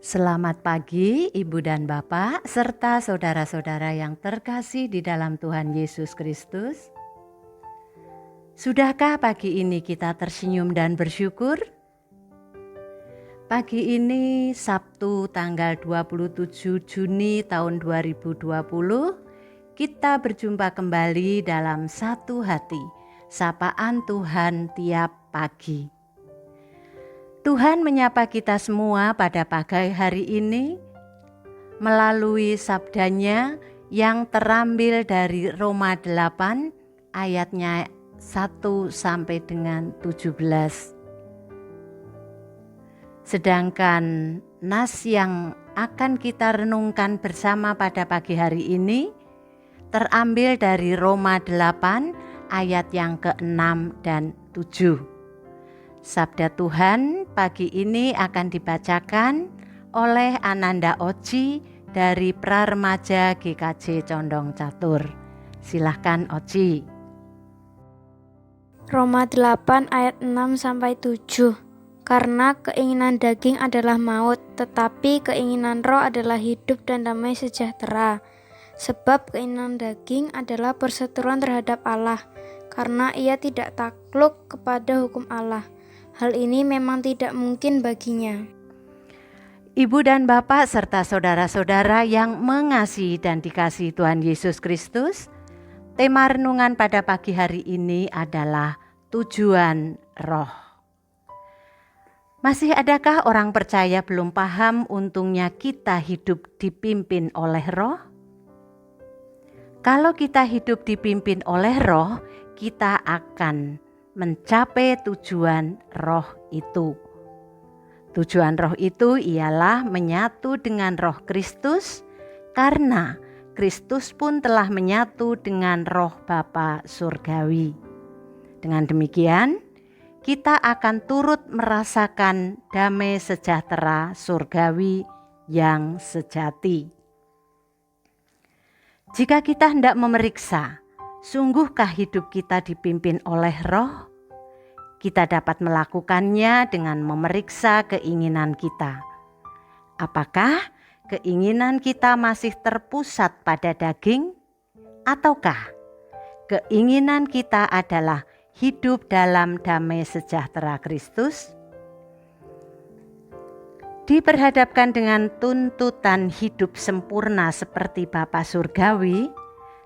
Selamat pagi Ibu dan Bapak serta saudara-saudara yang terkasih di dalam Tuhan Yesus Kristus. Sudahkah pagi ini kita tersenyum dan bersyukur? Pagi ini Sabtu tanggal 27 Juni tahun 2020, kita berjumpa kembali dalam satu hati, sapaan Tuhan tiap pagi. Tuhan menyapa kita semua pada pagi hari ini melalui sabdanya yang terambil dari Roma 8 ayatnya 1 sampai dengan 17. Sedangkan nas yang akan kita renungkan bersama pada pagi hari ini terambil dari Roma 8 ayat yang ke-6 dan 7. Sabda Tuhan pagi ini akan dibacakan oleh Ananda Oci dari Praremaja GKJ Condong Catur. Silahkan Oci. Roma 8 ayat 6 sampai 7. Karena keinginan daging adalah maut, tetapi keinginan roh adalah hidup dan damai sejahtera. Sebab keinginan daging adalah perseteruan terhadap Allah, karena ia tidak takluk kepada hukum Allah. Hal ini memang tidak mungkin baginya. Ibu dan Bapak serta saudara-saudara yang mengasihi dan dikasihi Tuhan Yesus Kristus, tema renungan pada pagi hari ini adalah tujuan roh. Masih adakah orang percaya belum paham untungnya kita hidup dipimpin oleh roh? Kalau kita hidup dipimpin oleh roh, kita akan mencapai tujuan roh itu. Tujuan roh itu ialah menyatu dengan roh Kristus, karena Kristus pun telah menyatu dengan roh Bapa surgawi. Dengan demikian, kita akan turut merasakan damai sejahtera surgawi yang sejati. Jika kita hendak memeriksa, sungguhkah hidup kita dipimpin oleh roh? Kita dapat melakukannya dengan memeriksa keinginan kita. Apakah keinginan kita masih terpusat pada daging? Ataukah keinginan kita adalah hidup dalam damai sejahtera Kristus? Diperhadapkan dengan tuntutan hidup sempurna seperti Bapa Surgawi,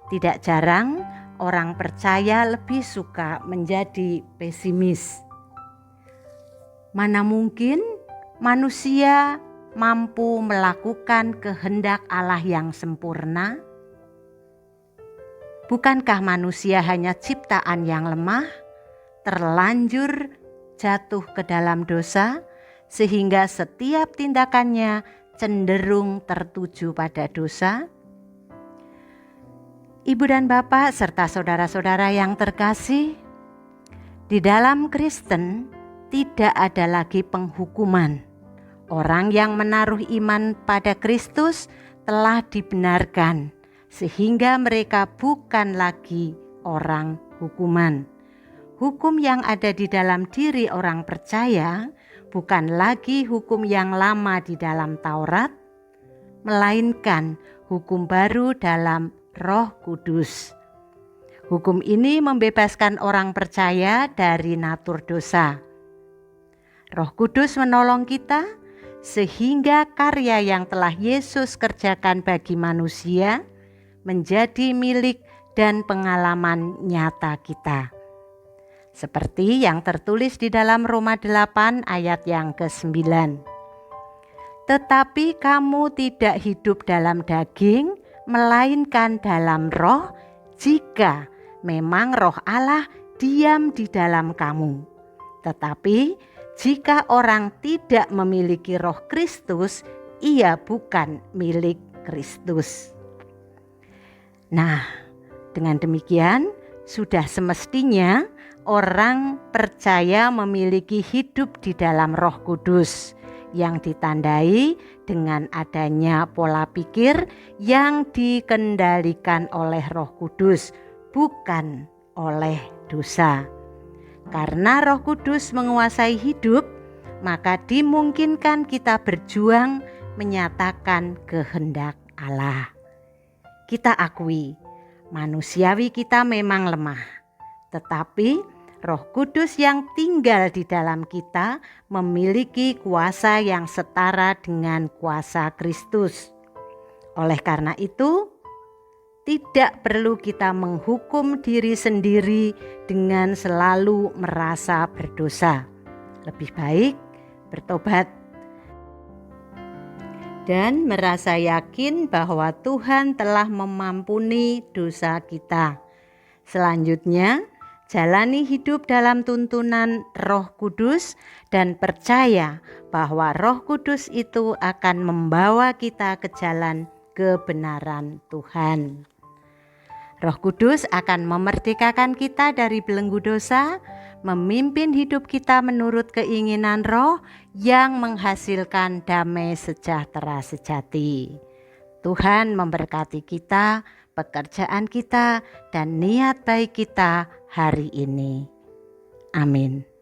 tidak jarang orang percaya lebih suka menjadi pesimis. Mana mungkin manusia mampu melakukan kehendak Allah yang sempurna? Bukankah manusia hanya ciptaan yang lemah, terlanjur jatuh ke dalam dosa, sehingga setiap tindakannya cenderung tertuju pada dosa? Ibu dan Bapak serta saudara-saudara yang terkasih, di dalam Kristen tidak ada lagi penghukuman. Orang yang menaruh iman pada Kristus telah dibenarkan, sehingga mereka bukan lagi orang hukuman. Hukum yang ada di dalam diri orang percaya bukan lagi hukum yang lama di dalam Taurat, melainkan hukum baru dalam Roh Kudus. Hukum ini membebaskan orang percaya dari natur dosa. Roh Kudus menolong kita sehingga karya yang telah Yesus kerjakan bagi manusia menjadi milik dan pengalaman nyata kita. Seperti yang tertulis di dalam Roma 8 ayat yang ke-9. Tetapi kamu tidak hidup dalam daging, melainkan dalam roh, jika memang roh Allah diam di dalam kamu. Tetapi jika orang tidak memiliki roh Kristus, ia bukan milik Kristus. Nah, dengan demikian sudah semestinya orang percaya memiliki hidup di dalam Roh Kudus yang ditandai dengan adanya pola pikir yang dikendalikan oleh Roh Kudus, bukan oleh dosa. Karena Roh Kudus menguasai hidup, maka dimungkinkan kita berjuang menyatakan kehendak Allah. Kita akui, manusiawi kita memang lemah, tetapi Roh Kudus yang tinggal di dalam kita memiliki kuasa yang setara dengan kuasa Kristus. Oleh karena itu, tidak perlu kita menghukum diri sendiri dengan selalu merasa berdosa. Lebih baik bertobat dan merasa yakin bahwa Tuhan telah memampuni dosa kita. Selanjutnya, jalani hidup dalam tuntunan Roh Kudus dan percaya bahwa Roh Kudus itu akan membawa kita ke jalan kebenaran Tuhan. Roh Kudus akan memerdekakan kita dari belenggu dosa, memimpin hidup kita menurut keinginan Roh yang menghasilkan damai sejahtera sejati. Tuhan memberkati kita, pekerjaan kita, dan niat baik kita hari ini. Amin.